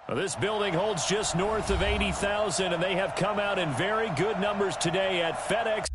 Well, this building holds just north of 80,000, and they have come out in very good numbers today at FedEx.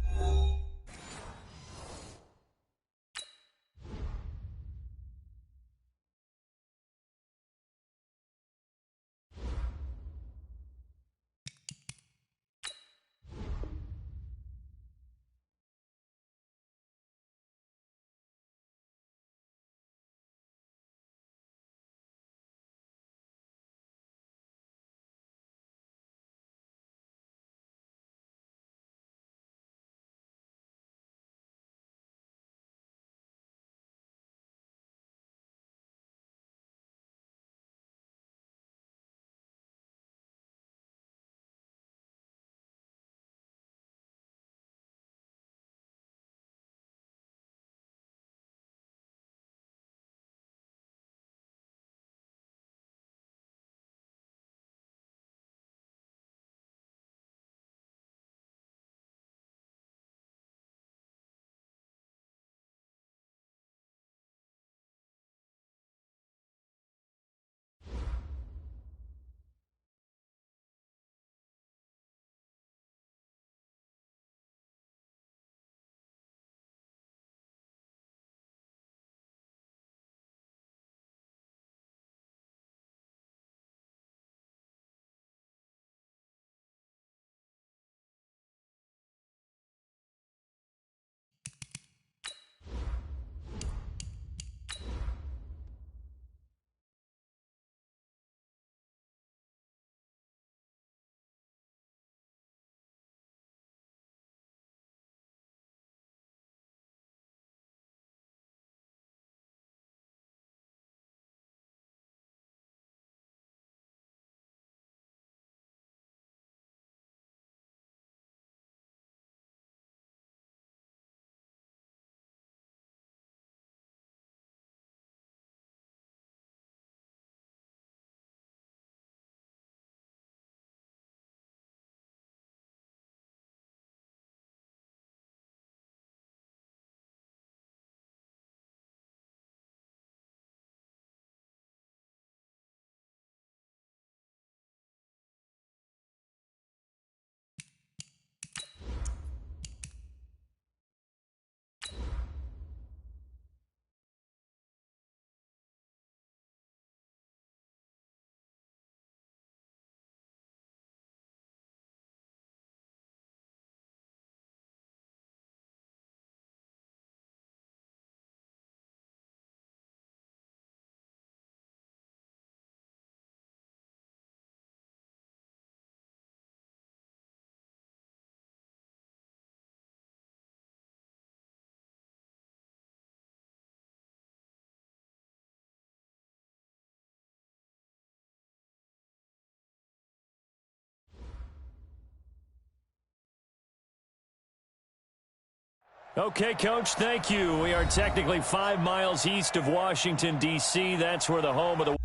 Okay, Coach, thank you. We are technically 5 miles east of Washington, D.C. That's where the home of the...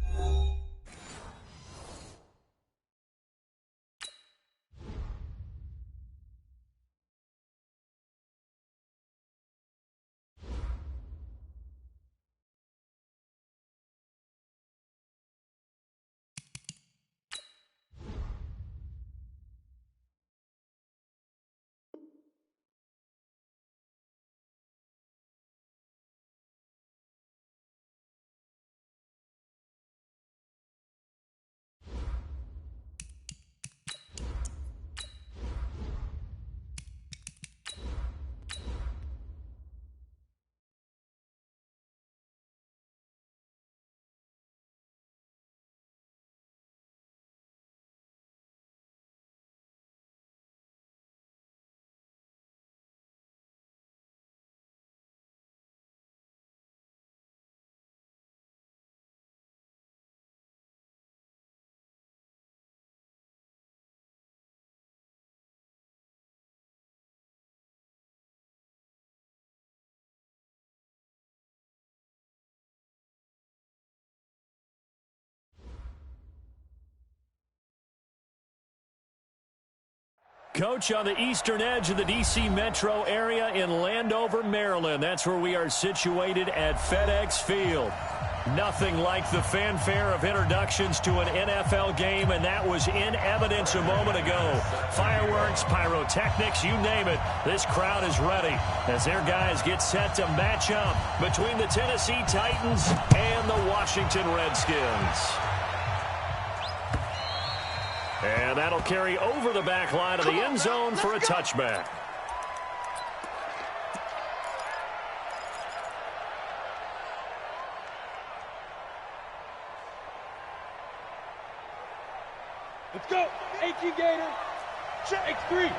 Coach, on the eastern edge of the D.C. metro area in Landover, Maryland. That's where we are situated at FedEx Field. Nothing like the fanfare of introductions to an NFL game, and that was in evidence a moment ago. Fireworks, pyrotechnics, you name it. This crowd is ready as their guys get set to match up between the Tennessee Titans and the Washington Redskins. And that'll carry over the back line of the end zone for a touchback. Let's go. 18 Gator. X3.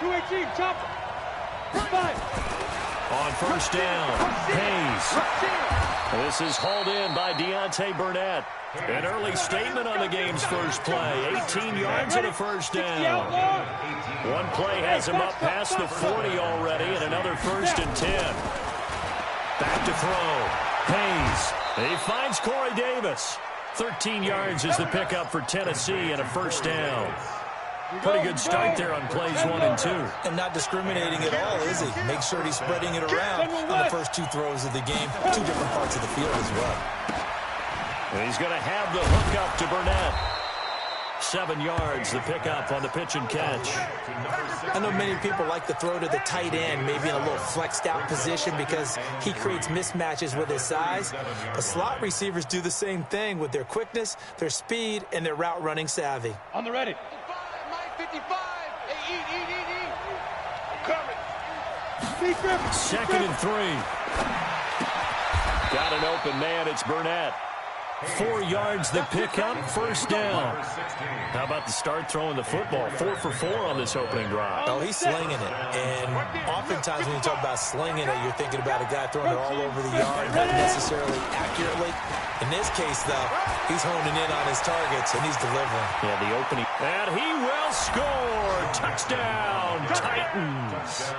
218. Chopper. 5. On first down, Hayes. This is hauled in by Deontay Burnett. An early statement on the game's first play. 18 yards and a first down. One play has him up past the 40 already, and another 1st and 10. Back to throw. Hayes. He finds Corey Davis. 13 yards is the pickup for Tennessee and a first down. Pretty good start there on plays 1 and 2. And not discriminating at all, is he? Make sure he's spreading it around on the first 2 throws of the game. 2 different parts of the field as well. And he's going to have the hook up to Burnett. 7 yards, the pickup on the pitch and catch. I know many people like to throw to the tight end, maybe in a little flexed out position because he creates mismatches with his size. But slot receivers do the same thing with their quickness, their speed, and their route running savvy. On the ready. 55. Hey, I'm coming. Second and 3. Got an open man. It's Burnett. 4 yards the pickup, first down. How about the start throwing the football? 4 for 4 on this opening drive. Oh, he's slinging it. And oftentimes when you talk about slinging it, you're thinking about a guy throwing it all over the yard, not necessarily accurately. In this case, though, he's honing in on his targets, and he's delivering. Yeah, the opening. And he will score. Touchdown, Titans.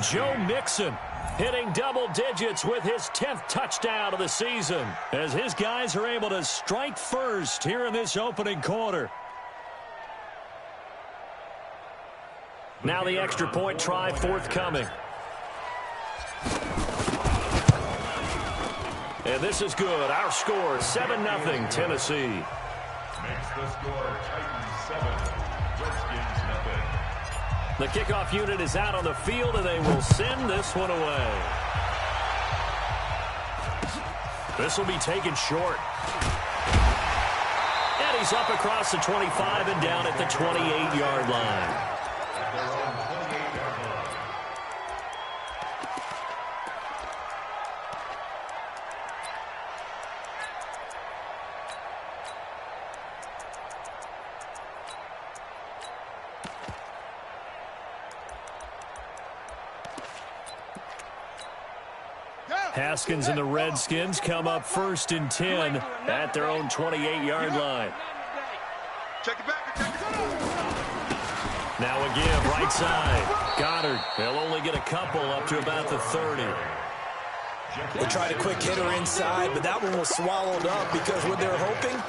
Joe Mixon hitting double digits with his 10th touchdown of the season as his guys are able to strike first here in this opening quarter. Now the extra point try forthcoming. And this is good. Our score, 7-0 Tennessee. Makes the score Titans 7, Redskins 0. The kickoff unit is out on the field, and they will send this one away. This will be taken short. And he's up across the 25 and down at the 28-yard line. Haskins and the Redskins come up 1st and 10 at their own 28-yard line. Check it back. Now a give, right side. Goddard. They'll only get a couple up to about the 30. They tried a quick hitter inside, but that one was swallowed up because what they're hoping,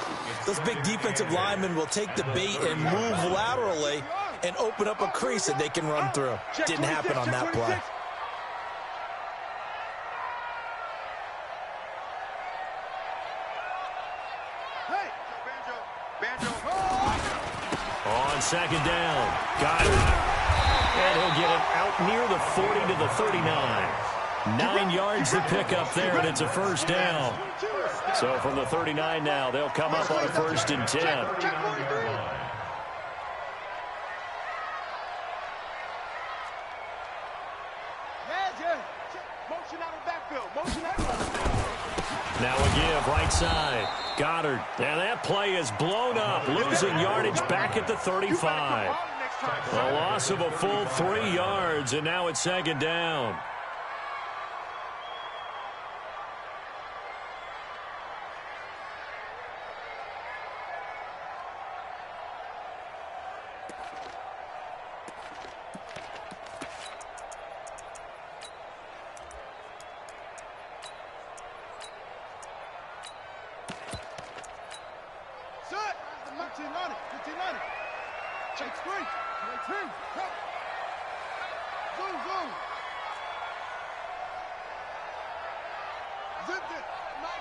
those big defensive linemen will take the bait and move laterally and open up a crease that they can run through. Didn't happen on that play. On second down, Goddard. And he'll get it out near the 40 to the 39. 9 yards to pick up there, and it's a first down. So from the 39 now, they'll come up on a 1st and 10. Now a give, right side. Goddard. And that play is blown up, losing yardage back at the 35. A loss of a full 3 yards, and now it's second down.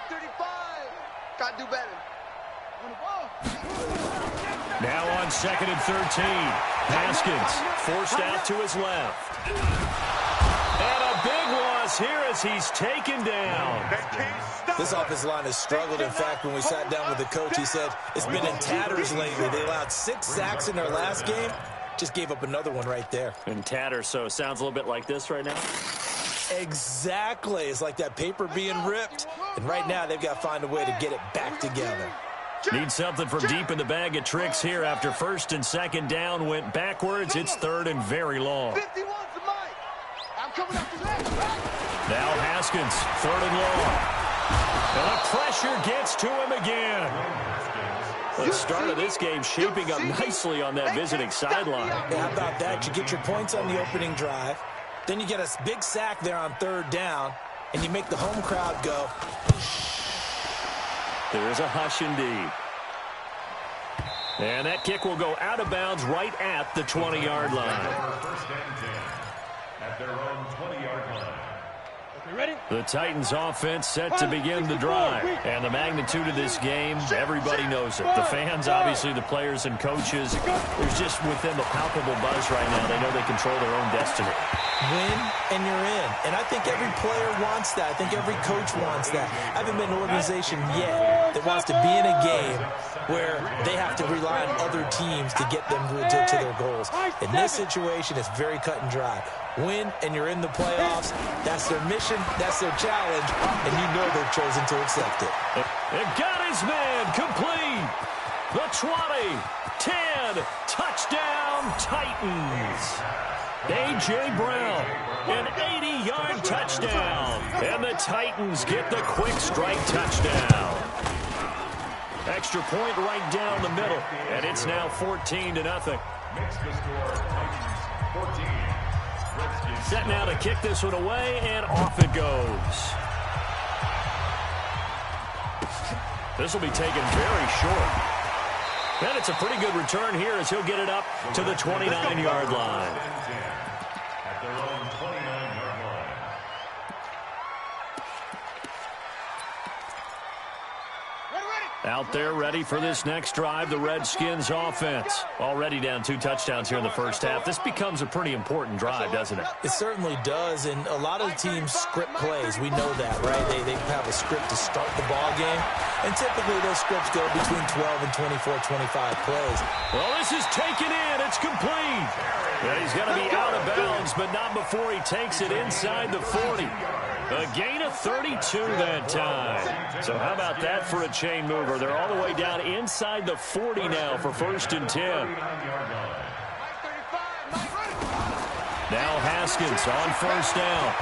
35. Gotta do better. Now on 2nd and 13. Haskins forced out to his left. And a big loss here as he's taken down. This offensive line has struggled. In fact, when we sat down with the coach, he said it's been in tatters lately. They allowed 6 sacks in their last game. Just gave up another one right there. In tatters, so it sounds a little bit like this right now. Exactly. It's like that paper being ripped. And right now, they've got to find a way to get it back together. Need something from deep in the bag of tricks here after 1st and 2nd down went backwards. It's 3rd and very long. Now Haskins, 3rd and long. And the pressure gets to him again. The start of this game shaping up nicely on that visiting sideline. Yeah, how about that? You get your points on the opening drive. Then you get a big sack there on 3rd down. And you make the home crowd go. There is a hush indeed. And that kick will go out of bounds right at the 20-yard line. First and 10 at their own 20-yard line. Ready? The Titans offense set to begin the drive. And the magnitude of this game, everybody knows it. The fans, obviously, the players and coaches. There's just within the palpable buzz right now. They know they control their own destiny. Win and you're in. And I think every player wants that. I think every coach wants that. I haven't been an organization yet that wants to be in a game where they have to rely on other teams to get them to their goals. In this situation, it's very cut and dry. Win and you're in the playoffs. That's their mission. That's their challenge. And you know they've chosen to accept it. It got his man complete. The 20, 10, touchdown Titans. A.J. Brown, an 80-yard touchdown. And the Titans get the quick strike touchdown. Extra point right down the middle. And it's now 14-0. Makes the score Titans 14. Set now to kick this one away, and off it goes. This will be taken very short. And it's a pretty good return here as he'll get it up to the 29-yard line. At their own 29-yard line. Out there ready for this next drive, the Redskins offense. Already down 2 touchdowns here in the first half. This becomes a pretty important drive, doesn't it? It certainly does, and a lot of the teams script plays. We know that, right? They have a script to start the ball game, and typically those scripts go between 12 and 24, 25 plays. Well, this is taken in. It's complete. Yeah, he's going to be out of bounds, but not before he takes it inside the 40. A gain of 32 that time. So how about that for a chain mover? They're all the way down inside the 40 now for 1st and 10. Now Haskins on 1st down.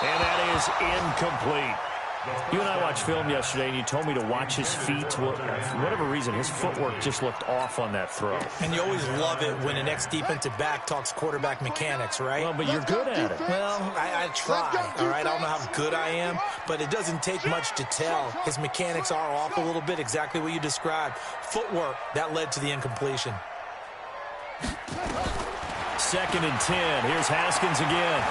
And that is incomplete. You and I watched film yesterday, and you told me to watch his feet. Well, for whatever reason, his footwork just looked off on that throw. And you always love it when an ex-defensive back talks quarterback mechanics, right? Well, but you're good at it. Well, I try, all right? I don't know how good I am, but it doesn't take much to tell. His mechanics are off a little bit, exactly what you described. Footwork, that led to the incompletion. 2nd and 10. Here's Haskins again.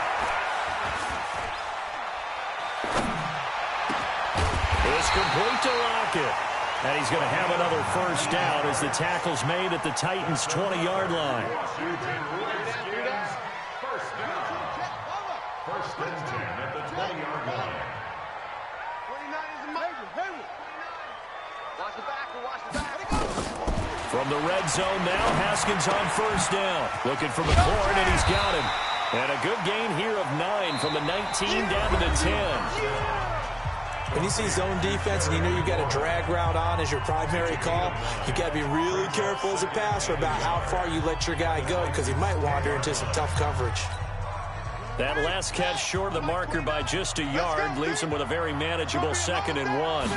It's complete to Lockett. And he's going to have another 1st down as the tackle's made at the Titans' 20-yard line. First and 10 at the 20-yard line. 29 is the major. Watch the back. Watch the back. From the red zone now, Haskins on 1st down. Looking for McLaurin, and he's got him. And a good gain here of 9 from the 19 down to the 10. When you see zone defense and you know you got a drag route on as your primary call, you got to be really careful as a passer about how far you let your guy go because he might wander into some tough coverage. That last catch short of the marker by just a yard leaves him with a very manageable 2nd and 1.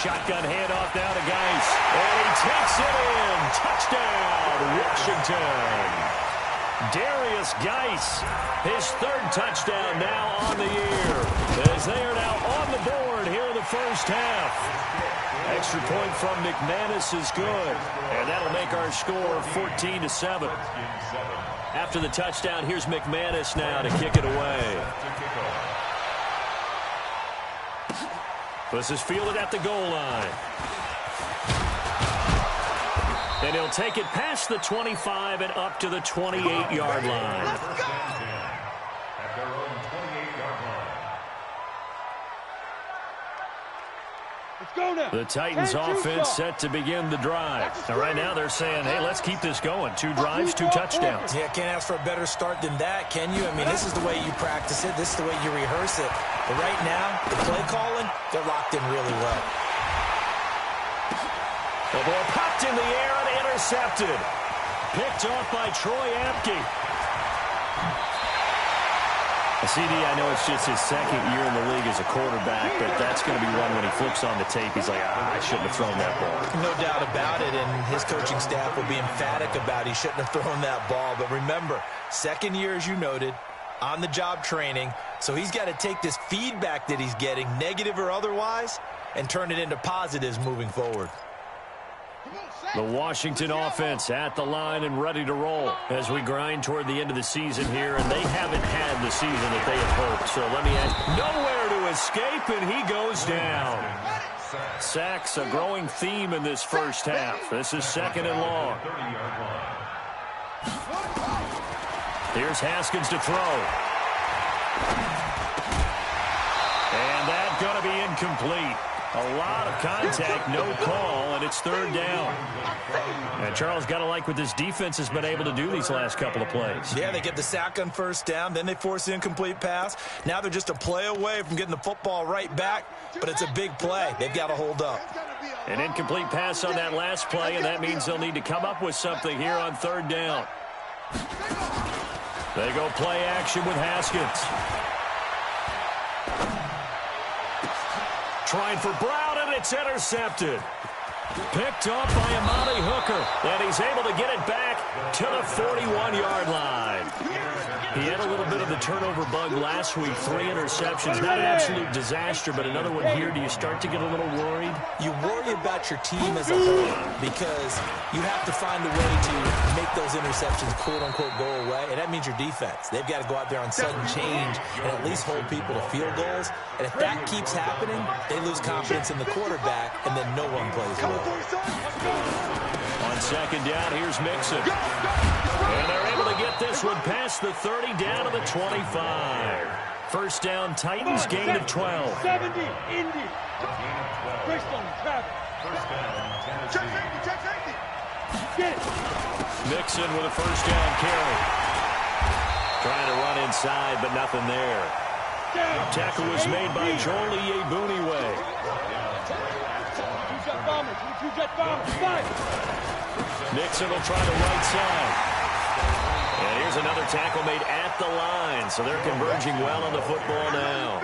Shotgun handoff now to Geis. And he takes it in. Touchdown, Washington. Darius Geis, his 3rd touchdown now on the year, as they are now on the board here in the first half. extra point from McManus is good. And that'll make our score 14-7. After the touchdown, here's McManus now to kick it away. This is fielded at the goal line. And he'll take it past the 25 and up to the 28-yard line. At their own 28-yard line. Let's go now. The Titans offense set to begin the drive. Now, right now they're saying, hey, let's keep this going. 2 drives, 2 touchdowns. Yeah, can't ask for a better start than that, can you? I mean, this is the way you practice it. This is the way you rehearse it. But right now, the play calling, they're locked in really well. The ball popped in the air and intercepted. Picked off by Troy Apke. CD, I know it's just his second year in the league as a quarterback, but that's going to be one when he flips on the tape. He's like, I shouldn't have thrown that ball. No doubt about it, and his coaching staff will be emphatic about he shouldn't have thrown that ball. But remember, second year, as you noted, on-the-job training, so he's got to take this feedback that he's getting, negative or otherwise, and turn it into positives moving forward. The Washington offense at the line and ready to roll as we grind toward the end of the season here, and they haven't had the season that they had hoped. So let me ask, nowhere to escape, and he goes down. Sacks, a growing theme in this first half. This is 2nd and long. Here's Haskins to throw. And that's going to be incomplete. A lot of contact, no call, and it's 3rd down. And Charles, got to like what this defense has been able to do these last couple of plays. Yeah, they get the sack on 1st down, then they force the incomplete pass. Now they're just a play away from getting the football right back, but it's a big play. They've got to hold up. An incomplete pass on that last play, and that means they'll need to come up with something here on 3rd down. They go play action with Haskins. Trying for Brown, and it's intercepted. Picked up by Amani Hooker, and he's able to get it back to the 41-yard line. He had a little bit of the turnover bug last week, 3 interceptions. Not an absolute disaster, but another one here. Do you start to get a little worried? You worry about your team as a whole because you have to find a way to make those interceptions, quote-unquote, go away, and that means your defense. They've got to go out there on sudden change and at least hold people to field goals. And if that keeps happening, they lose confidence in the quarterback, and then no one plays well. On 2nd down, here's Mixon. And they're able to get this one past the 30 down to the 25. 1st down, Titans, gain of 12. 70, Indy. Bristol, Travis. Check safety. Get it. Mixon with a 1st down carry. Trying to run inside, but nothing there. Tackle was made by Joel Iyiegbuniwe. Two-jet bombers. Nixon will try the right side. And here's another tackle made at the line, so they're converging well on the football now.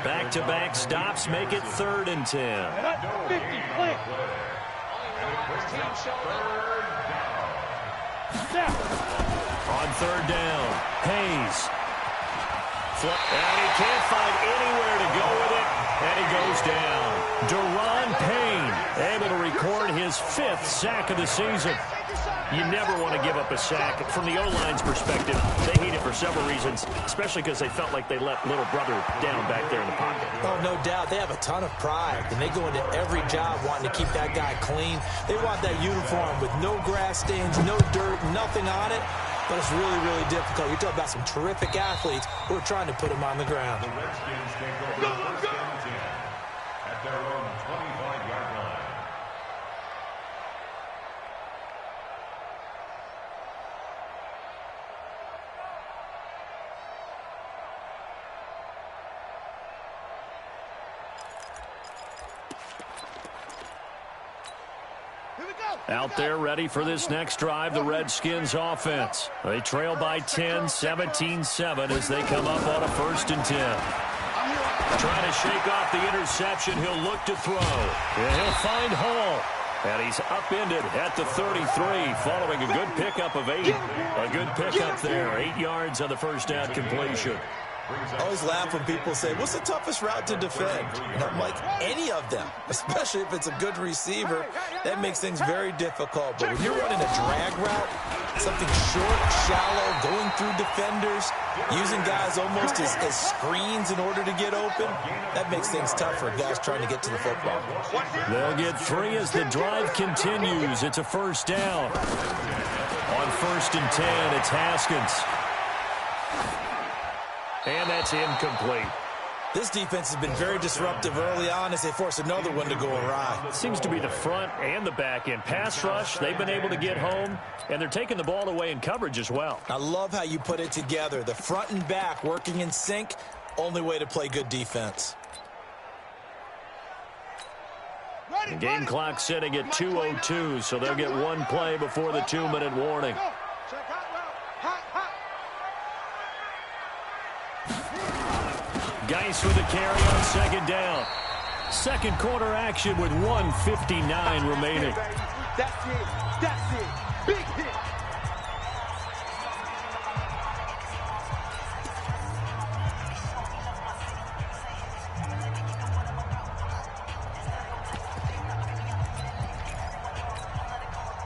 Back-to-back stops make it 3rd and 10. 50, play. On 3rd down, Hayes. And he can't find anywhere to go with it, and he goes down. Deron Payne able to record his 5th sack of the season. You never want to give up a sack. From the O-line's perspective, they hate it for several reasons, especially because they felt like they let little brother down back there in the pocket. Oh, no doubt. They have a ton of pride, and they go into every job wanting to keep that guy clean. They want that uniform with no grass stains, no dirt, nothing on it. But it's really, really difficult. You're talking about some terrific athletes who are trying to put him on the ground. The Redskins take over 1st and 10 at their own 25-yard line. Out there ready for this next drive, the Redskins offense. They trail by 10, 17-7 as they come up on a 1st and 10. Trying to shake off the interception. He'll look to throw. And he'll find Hall. And he's upended at the 33 following a good pickup of 8. A good pickup there. 8 yards on the 1st down completion. I always laugh when people say, what's the toughest route to defend? And I'm like, any of them, especially if it's a good receiver. That makes things very difficult. But when you're running a drag route, something short, shallow, going through defenders, using guys almost as screens in order to get open, that makes things tough for guys trying to get to the football. They'll get 3 as the drive continues. It's a first down. On 1st and 10, it's Haskins. And that's incomplete. This defense has been very disruptive early on as they force another one to go awry. It seems to be the front and the back end. Pass rush, they've been able to get home, and they're taking the ball away in coverage as well. I love how you put it together. The front and back working in sync, only way to play good defense. The game clock sitting at 2:02, so they'll get 1 play before the 2-minute warning. Geis with the carry on 2nd down. Second quarter action with 1:59 remaining. That's it. That's it. Big hit.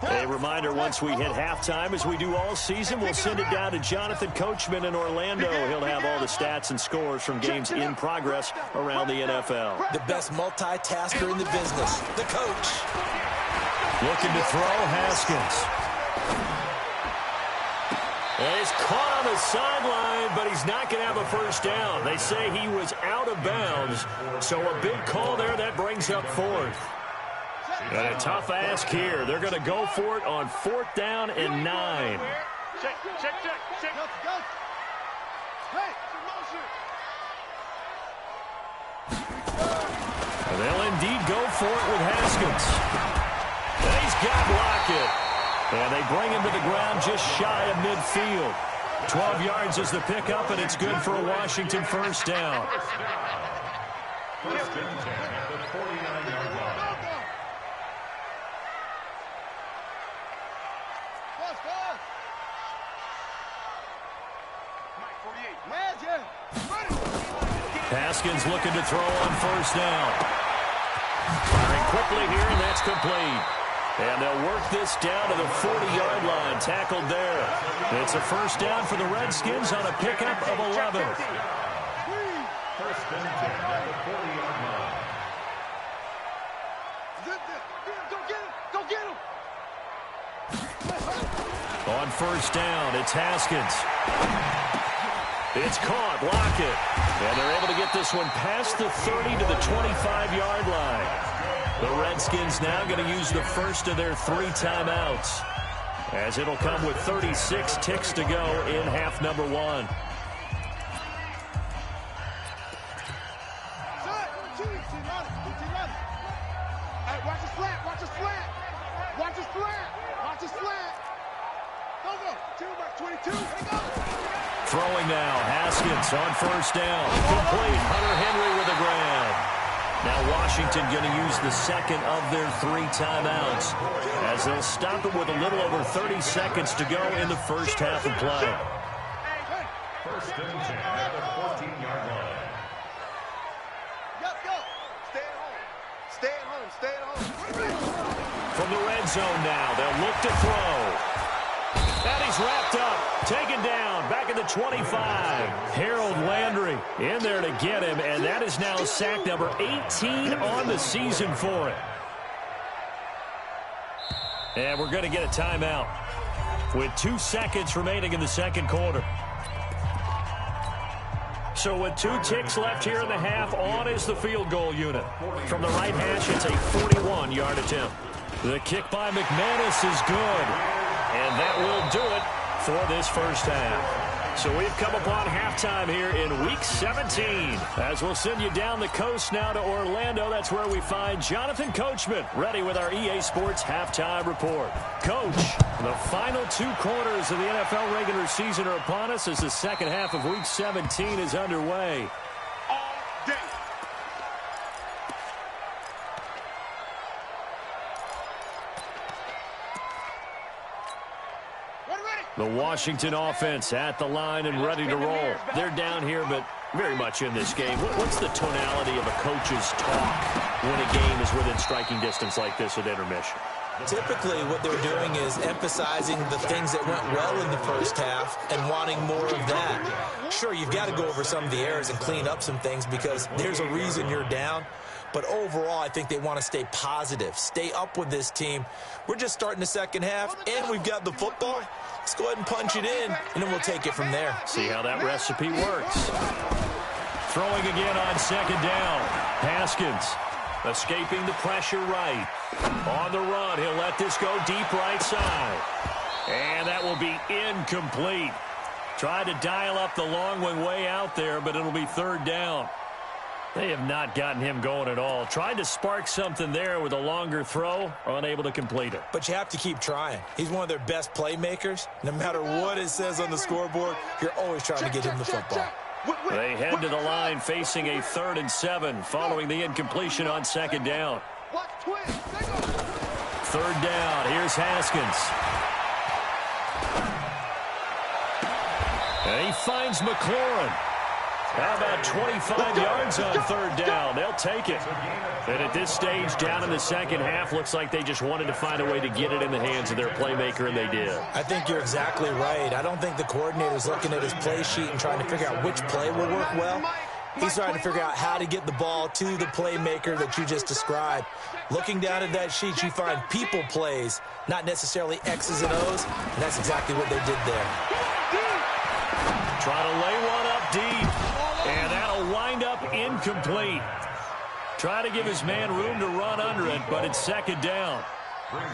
A reminder, once we hit halftime, as we do all season, we'll send it down to Jonathan Coachman in Orlando. He'll have all the stats and scores from games in progress around the NFL. The best multitasker in the business, the coach. Looking to throw, Haskins. And he's caught on the sideline, but he's not going to have a first down. They say he was out of bounds, so a big call there that brings up 4th. And a tough ask here. They're going to go for it on 4th down and 9. Check. Go. Hey, motion. And they'll indeed go for it with Haskins. And he's got Lockett. And they bring him to the ground just shy of midfield. 12 yards is the pickup, and it's good for a Washington first down. First and 10 at the 49-yard line. Haskins looking to throw on 1st down. Firing quickly here, and that's complete. And they'll work this down to the 40-yard line, tackled there. It's a first down for the Redskins on a pickup of 11. First and 10 at the 40-yard line. Go get him. On 1st down, it's Haskins. It's caught, Lockett. And they're able to get this one past the 30 to the 25-yard line. The Redskins now going to use the first of their 3 timeouts, as it'll come with 36 ticks to go in half number 1. Watch his flat. Go. 22. Go. Throwing now, Haskins on 1st down. Complete, Hunter Henry with a grab. Now Washington going to use the second of their 3 timeouts, as they'll stop it with a little over 30 seconds to go in the first half of play. First and 10 at the 14-yard line. Go. Stay at home. From the red zone now, they'll look to throw. And he's wrapped up, taken down, back at the 25. Harold Landry in there to get him, and that is now sack number 18 on the season for him. And we're going to get a timeout with 2 seconds remaining in the second quarter. So with 2 ticks left here in the half, on is the field goal unit. From the right hash, it's a 41-yard attempt. The kick by McManus is good. And that will do it for this first half. So we've come upon halftime here in Week 17. As we'll send you down the coast now to Orlando. That's where we find Jonathan Coachman ready with our EA Sports Halftime Report. Coach, the final 2 quarters of the NFL regular season are upon us as the second half of Week 17 is underway. The Washington offense at the line and ready to roll. They're down here, but very much in this game. What's the tonality of a coach's talk when a game is within striking distance like this at intermission? Typically, what they're doing is emphasizing the things that went well in the first half and wanting more of that. Sure, you've got to go over some of the errors and clean up some things because there's a reason you're down. But overall, I think they want to stay positive, stay up with this team. We're just starting the second half, and we've got the football. Let's go ahead and punch it in, and then we'll take it from there. See how that recipe works. Throwing again on second down. Haskins escaping the pressure right. On the run, he'll let this go deep right side. And that will be incomplete. Tried to dial up the long one way out there, but it'll be third down. They have not gotten him going at all. Tried to spark something there with a longer throw, unable to complete it. But you have to keep trying. He's one of their best playmakers. No matter what it says on the scoreboard, you're always trying to get him the football. They head to the line facing a 3rd and 7 following the incompletion on second down. 3rd down. Here's Haskins. And he finds McLaurin. How about 25 yards on 3rd down? They'll take it. And at this stage, down in the second half, looks like they just wanted to find a way to get it in the hands of their playmaker, and they did. I think you're exactly right. I don't think the coordinator's looking at his play sheet and trying to figure out which play will work well. He's trying to figure out how to get the ball to the playmaker that you just described. Looking down at that sheet, you find people plays, not necessarily X's and O's, and that's exactly what they did there. Try to lay one up deep. And that'll wind up incomplete. Try to give his man room to run under it, but it's second down.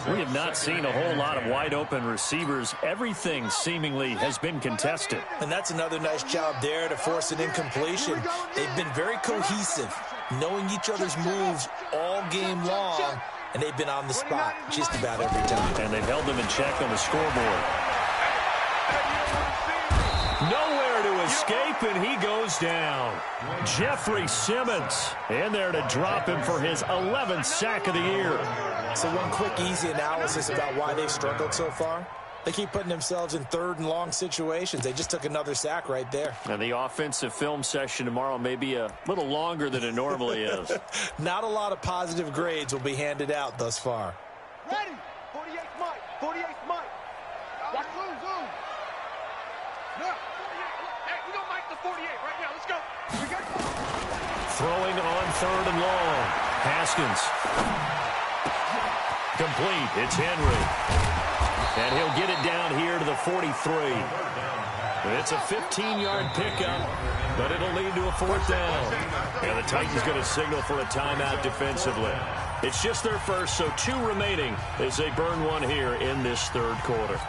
We have not seen a whole lot of wide-open receivers. Everything seemingly has been contested. And that's another nice job there to force an incompletion. They've been very cohesive, knowing each other's moves all game long, and they've been on the spot just about every time. And they've held them in check on the scoreboard. Nowhere to escape, and he goes down. Jeffrey Simmons in there to drop him for his 11th sack of the year. So one quick, easy analysis about why they've struggled so far. They keep putting themselves in 3rd and long situations. They just took another sack right there. And the offensive film session tomorrow may be a little longer than it normally is. Not a lot of positive grades will be handed out thus far. Ready? 48 Mike. 48 Mike. Watch zoom. No. 48. Hey, we don't Mike the 48 right now. Let's go. Throwing on 3rd and long. Haskins. Complete. It's Henry. And he'll get it down here to the 43. It's a 15-yard pickup, but it'll lead to a 4th down. And the Titans going to signal for a timeout defensively. It's just their first, so 2 remaining as they burn one here in this 3rd quarter.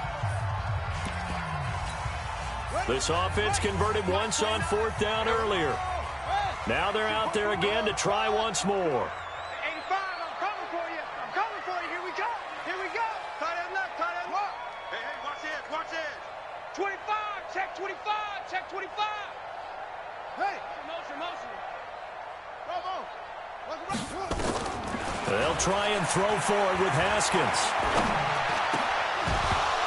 This offense converted once on 4th down earlier. Now they're out there again to try once more. 85, I'm coming for you. I'm coming for you. Here we go. Here we go. Tight end left, tight end left. Hey, watch it, watch it. 25, check 25, check 25. Hey, motion. They'll try and throw forward with Haskins.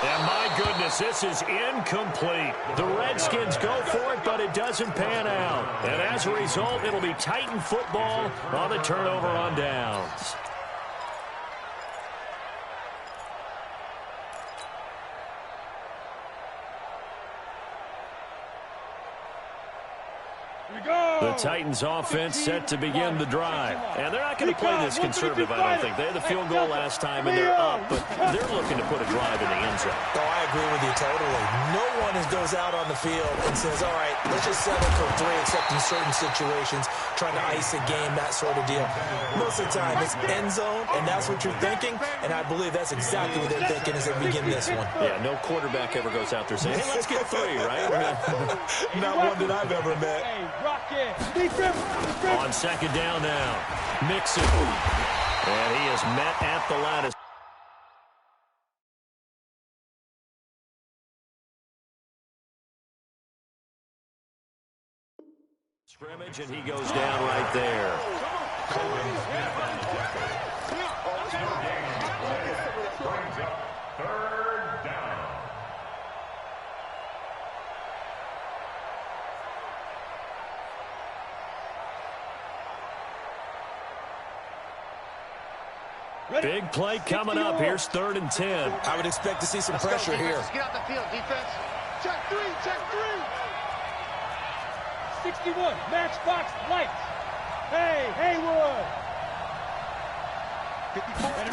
And my goodness, this is incomplete. The Redskins go for it, but it doesn't pan out. And as a result, it'll be Titan football on the turnover on downs. The Titans offense set to begin the drive. And they're not going to play this conservative, I don't think. They had the field goal last time, and they're up, but they're looking to put a drive in the end zone. Oh, I agree with you totally. No one goes out on the field and says, all right, let's just settle for 3, except in certain situations, trying to ice a game, that sort of deal. Most of the time, it's end zone, and that's what you're thinking, and I believe that's exactly what they're thinking as they begin this one. Yeah, no quarterback ever goes out there saying, hey, let's get 3, right? Not one that I've ever met. On second down now, Mixon. And he is met at the line. Scrimmage, and he goes down right there. Third down. Big play coming up. Here's 3rd and 10. I would expect to see some pressure here. Get out the field, defense. Check 3, check 3. 61, matchbox lights. Hey, Haywood.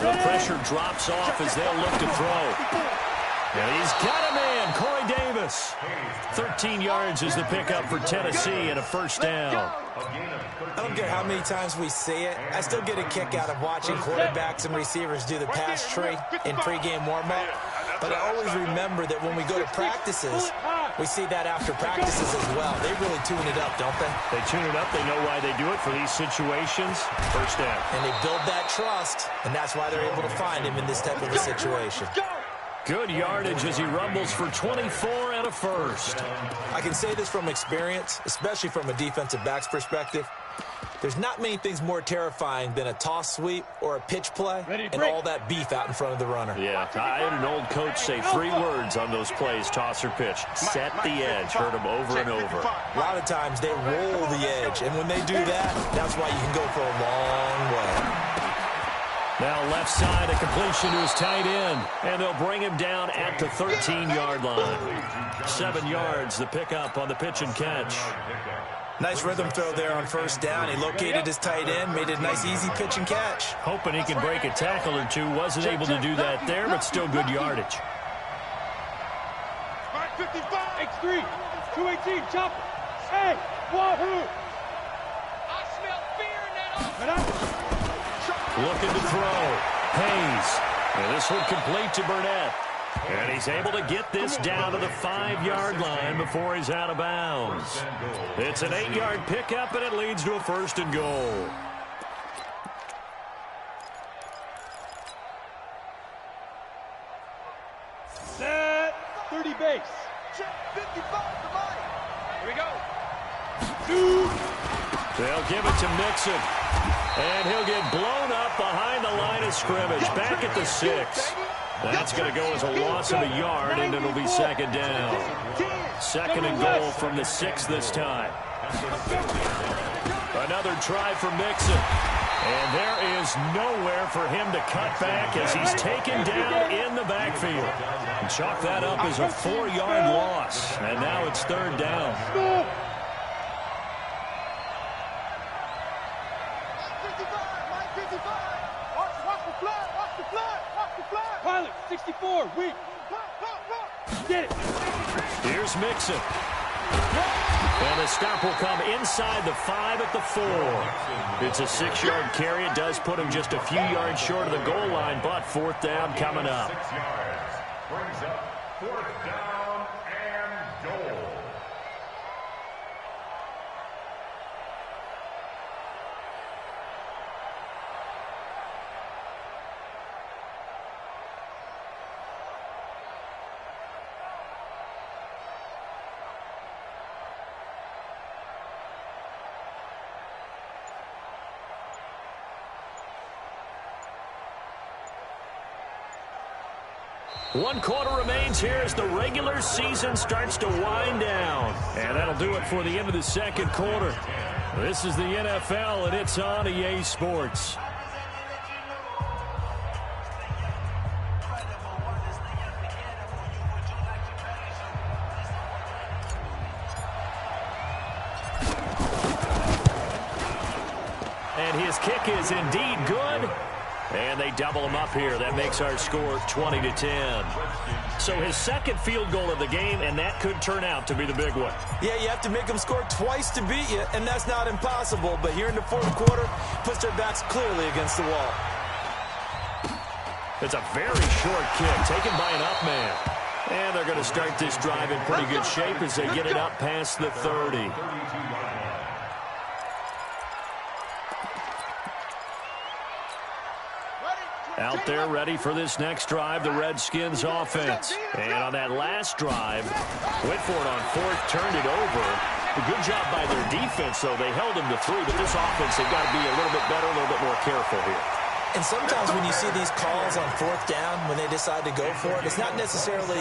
The pressure drops off as they'll look to throw. And he's got a man, Corey Davis. 13 yards is the pickup for Tennessee and a 1st down. I don't care how many times we see it. I still get a kick out of watching quarterbacks and receivers do the pass tree in pregame warm-up. But I always remember that when we go to practices, we see that after practices as well. They really tune it up, don't they? They tune it up. They know why they do it for these situations. 1st down. And they build that trust, and that's why they're able to find him in this type of a situation. Good yardage as he rumbles for 24 and a 1st. I can say this from experience, especially from a defensive back's perspective. There's not many things more terrifying than a toss sweep or a pitch play and all that beef out in front of the runner. Yeah, I had an old coach say 3 words on those plays, toss or pitch. Set the edge. Heard them over and over. A lot of times they roll the edge, and when they do that, that's why you can go for a long way. Now left side, a completion to his tight end, and they'll bring him down at the 13-yard line. 7 yards, the pickup on the pitch and catch. Nice rhythm throw there on 1st down. He located his tight end, made it a nice, easy pitch and catch. Hoping he can break a tackle or two. Wasn't able to do that there, but still good yardage. 55, X3, 218, chopper. Hey, wahoo! I smell fear in that offense. Looking to throw. Hayes. And this one complete to Burnett. And he's able to get this down to the 5-yard line before he's out of bounds. It's an 8-yard pickup, and it leads to a 1st and goal. Set 30 base. Check 55 for mine. Here we go. 2. They'll give it to Mixon. And he'll get blown up behind the line of scrimmage. Back at the 6. That's going to go as a loss of a yard, and it'll be 2nd down. 2nd and goal from the 6 this time. Another try for Mixon. And there is nowhere for him to cut back as he's taken down in the backfield. And chalk that up as a 4-yard loss. And now it's 3rd down. Pilot, 64, weak. Get it. Here's Mixon. And the stop will come inside the 5 at the 4. It's a 6-yard carry. It does put him just a few yards short of the goal line, but 4th down coming up. 6 yards. Brings up 4th down and goal. One quarter remains here as the regular season starts to wind down. And that'll do it for the end of the 2nd quarter. This is the NFL, and it's on EA Sports. And his kick is indeed good. And they double him up here. That makes our score 20-10. So his 2nd field goal of the game, and that could turn out to be the big one. Yeah, you have to make them score twice to beat you, and that's not impossible. But here in the 4th quarter, puts their backs clearly against the wall. It's a very short kick taken by an up man. And they're going to start this drive in pretty good shape as they get it up past the 30. Out there ready for this next drive, the Redskins offense. And on that last drive, went for it on 4th, turned it over. A good job by their defense, though. They held them to 3, but this offense, they've got to be a little bit better, a little bit more careful here. And sometimes when you see these calls on fourth down, when they decide to go for it, it's not necessarily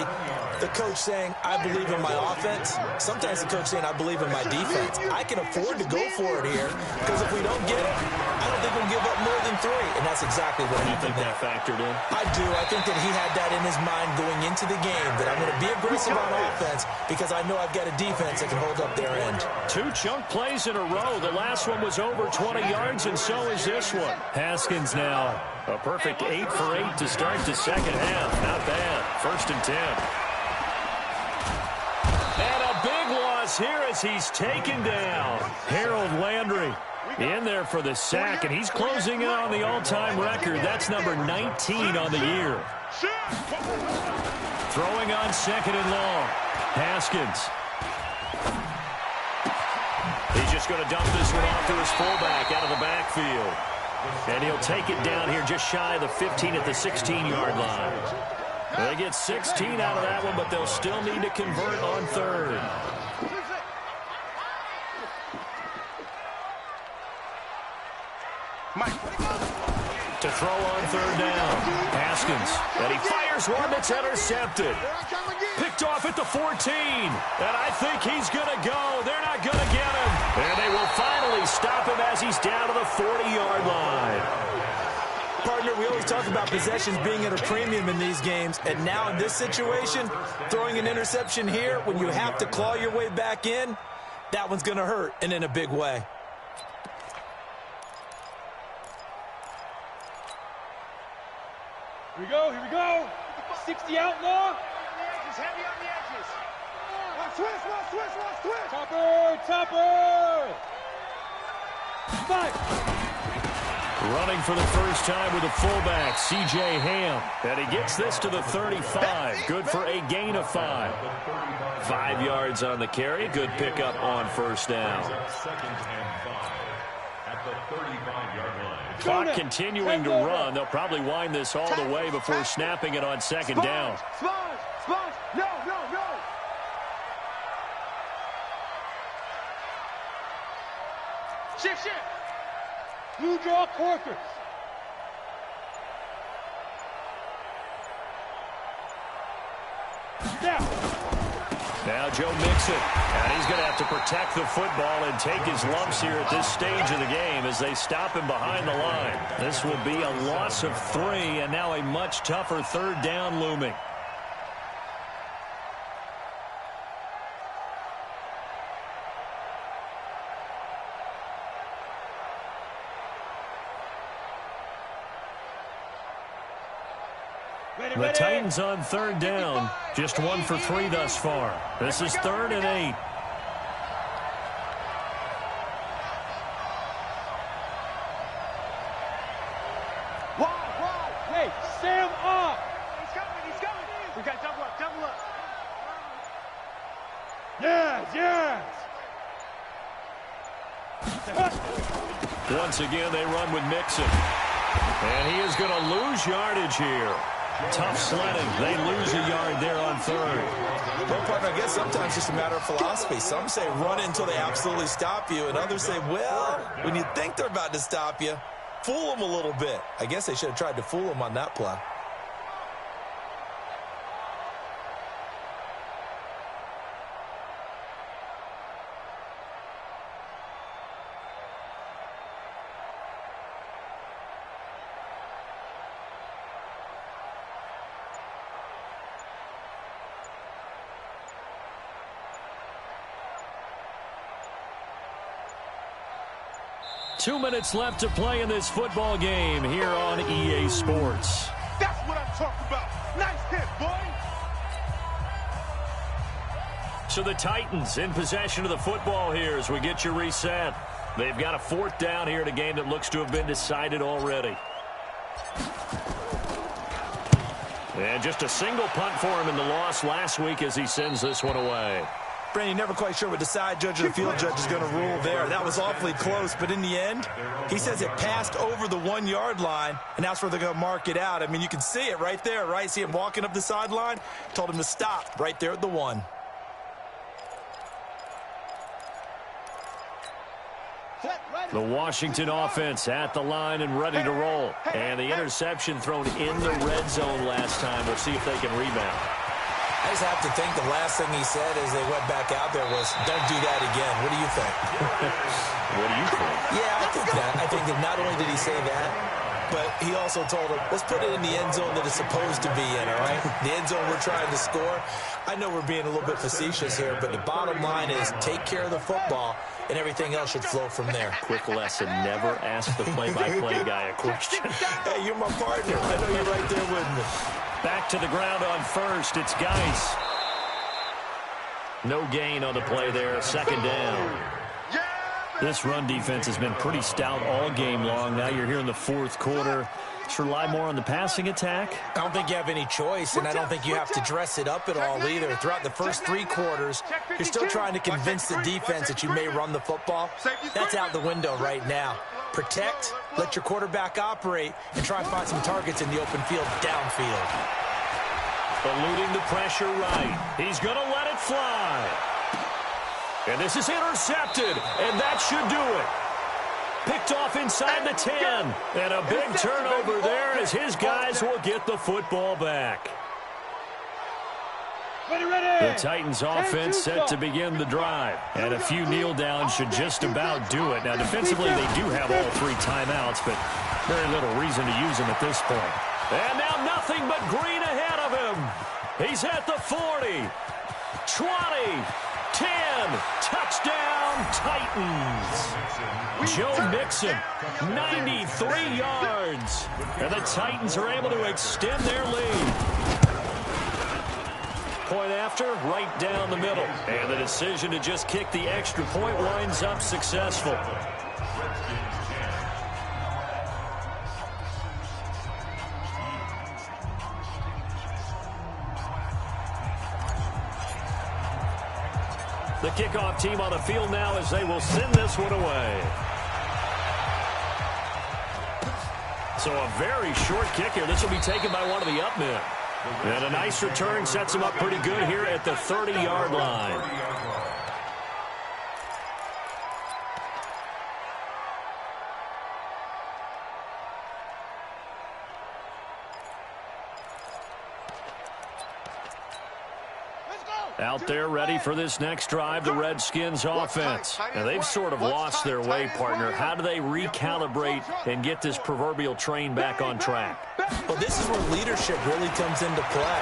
the coach saying, I believe in my offense. Sometimes the coach saying, I believe in my defense. I can afford to go for it here because if we don't get it, I don't think we'll give up more than 3. And that's exactly what you think that factored in? I do. I think that he had that in his mind going into the game, that I'm going to be aggressive on offense because I know I've got a defense that can hold up their end. 2 chunk plays in a row. The last one was over 20 yards, and so is this one. Haskins now. A perfect 8 for 8 to start the second half. Not bad. 1st and 10. And a big loss here as he's taken down. Harold Landry in there for the sack, and he's closing in on the all-time record. That's number 19 on the year. Throwing on 2nd and long. Haskins. He's just going to dump this one off to his fullback out of the backfield. And he'll take it down here just shy of the 15 at the 16-yard line. They get 16 out of that one, but they'll still need to convert on 3rd. To throw on 3rd down. Haskins. And he fires one that's intercepted. Picked off at the 14. And I think he's going to go. They're not going to get him. And they will finally stop him as he's down to the 40-yard line. Partner, we always talk about possessions being at a premium in these games. And now in this situation, throwing an interception here when you have to claw your way back in, that one's going to hurt, and in a big way. Here we go, here we go. 60 outlaw. Heavy on the edges. One switch. Topper. 5. Running for the first time with a fullback, C.J. Ham. And he gets this to the 35. Good for a gain of 5. 5 yards on the carry. Good pickup on 1st down. 2nd and 5 at the 35-yard line. Clock continuing to run. They'll probably wind this all the way before snapping it on 2nd down. Sponge. No. Shift. Blue draw Corkers. Now Joe Mixon. And he's going to have to protect the football and take his lumps here at this stage of the game as they stop him behind the line. This will be a loss of 3, and now a much tougher 3rd down looming. The Titans on 3rd down. Just 1 for 3 thus far. This is 3rd and 8. Wide. Hey, Sam off. He's coming. We got double up. Yes. Once again, they run with Mixon. And he is going to lose yardage here. Tough sledding. They lose a yard there on 3rd. Well, partner, I guess sometimes it's just a matter of philosophy. Some say run until they absolutely stop you, and others say, well, when you think they're about to stop you, fool them a little bit. I guess they should have tried to fool them on that play. Two minutes left to play in this football game here on EA Sports. That's what I'm talking about. Nice hit, boy. So the Titans in possession of the football here as we get you reset. They've got a 4th down here in a game that looks to have been decided already. And just a single punt for him in the loss last week as he sends this one away. Brandon, never quite sure what the side judge or the field judge is going to rule there. That was awfully close, but in the end, he says it passed over the 1-yard line, and that's where they're going to mark it out. I mean, you can see it right there, right? See him walking up the sideline? Told him to stop right there at the 1. Set, ready. The Washington offense at the line and ready to roll. And the interception thrown in the red zone last time. We'll see if they can rebound. I just have to think the last thing he said as they went back out there was, don't do that again. What do you think? What do you think? Yeah, I think that. I think that not only did he say that, but he also told him, let's put it in the end zone that it's supposed to be in, all right? The end zone we're trying to score. I know we're being a little bit facetious here, but the bottom line is take care of the football, and everything else should flow from there. Quick lesson, never ask the play-by-play guy a question. Hey, you're my partner. I know you're right there with me. Back to the ground on first. It's Geis. No gain on the play there. Second down. This run defense has been pretty stout all game long. Now you're here in the fourth quarter. Just rely more on the passing attack. I don't think you have any choice, and I don't think you have to dress it up at all either. Throughout the first 3 quarters, you're still trying to convince the defense that you may run the football. That's out the window right now. Protect, let your quarterback operate, and try and find some targets in the open field downfield. Eluding the pressure right. He's going to let it fly. And this is intercepted, and that should do it. Picked off inside the 10. And a big turnover there as his guys will get the football back. The Titans offense set to begin the drive. And a few kneel downs should just about do it. Now, defensively, they do have all 3 timeouts, but very little reason to use them at this point. And now nothing but green ahead of him. He's at the 40, 20, 10, touchdown, Titans. Joe Mixon, 93 yards. And the Titans are able to extend their lead. Point after, right down the middle. And the decision to just kick the extra point winds up successful. The kickoff team on the field now as they will send this one away. So a very short kick here. This will be taken by one of the up men. And a nice return sets him up pretty good here at the 30-yard line. Out there ready for this next drive, the Redskins offense. Now, they've sort of lost their way, partner. How do they recalibrate and get this proverbial train back on track? Well, this is where leadership really comes into play.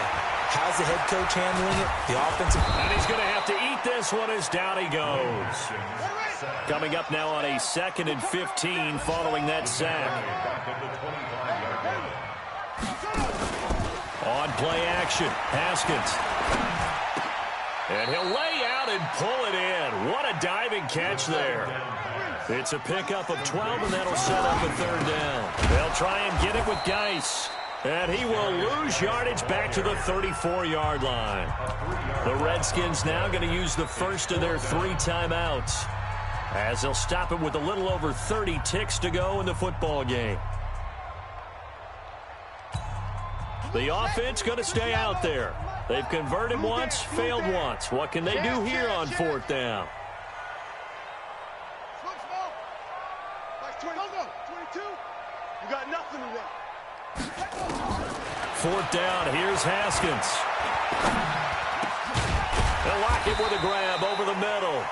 How's the head coach handling it? The offensive... And he's going to have to eat this one as down he goes. Coming up now on a 2nd and 15 following that sack. On play action, Haskins. And he'll lay out and pull it in. What a diving catch there. It's a pickup of 12, and that'll set up a 3rd down. They'll try and get it with Geis. And he will lose yardage back to the 34-yard line. The Redskins now going to use the first of their 3 timeouts, as they'll stop it with a little over 30 ticks to go in the football game. The offense going to stay out there. They've converted once, failed once. What can they do here on 4th down? 22. You got nothing in there. 4th down. Here's Haskins. They'll lock it with a grab over the middle.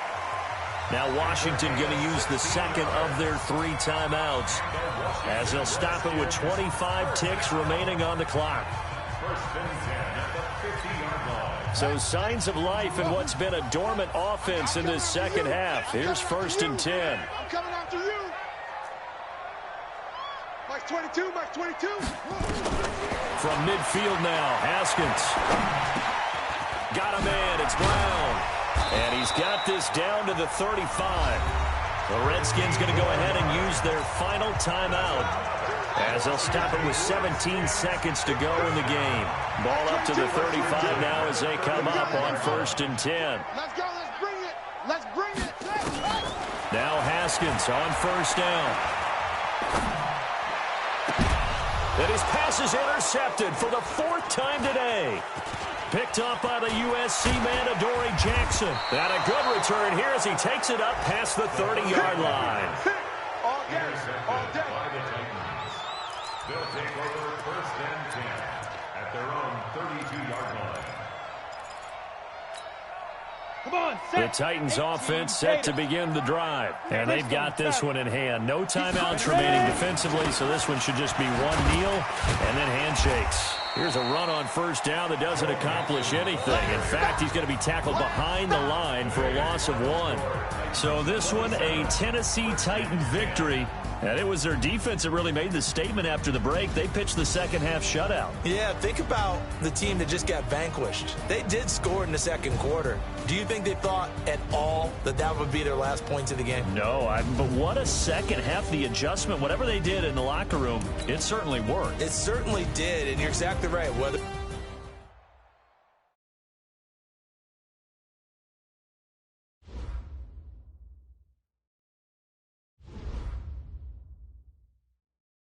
Now Washington going to use the 2nd of their 3 timeouts, as they'll stop it with 25 ticks remaining on the clock. So signs of life in what's been a dormant offense in this second half. Here's 1st and 10. I'm coming after you. Mike 22, Mike 22. From midfield now, Haskins. Got a man, it's Brown. And he's got this down to the 35. The Redskins going to go ahead and use their final timeout, as they'll stop it with 17 seconds to go in the game. Ball up to the 35 now as they come up on 1st and 10. Let's go, let's bring it. Let's bring it. Now Haskins on 1st down. And his pass is intercepted for the 4th time today. Picked up by the USC man, Adoree Jackson. And a good return here as he takes it up past the 30-yard line. day. All Intercepted day. by the Titans. They'll take over 1st and 10 at their own 32-yard line. Come on, The set. Titans offense set to begin the drive. And they've got this one in hand. No timeouts remaining defensively, so this one should just be one kneel and then handshakes. Here's a run on 1st down that doesn't accomplish anything. In fact, he's going to be tackled behind the line for a loss of 1. So this one, a Tennessee Titan victory. And it was their defense that really made the statement after the break. They pitched the second half shutout. Yeah, think about the team that just got vanquished. They did score in the second quarter. Do you think they thought at all that that would be their last points of the game? No, but what a second half. The adjustment, whatever they did in the locker room, it certainly worked. It certainly did, and you're exactly right. Whether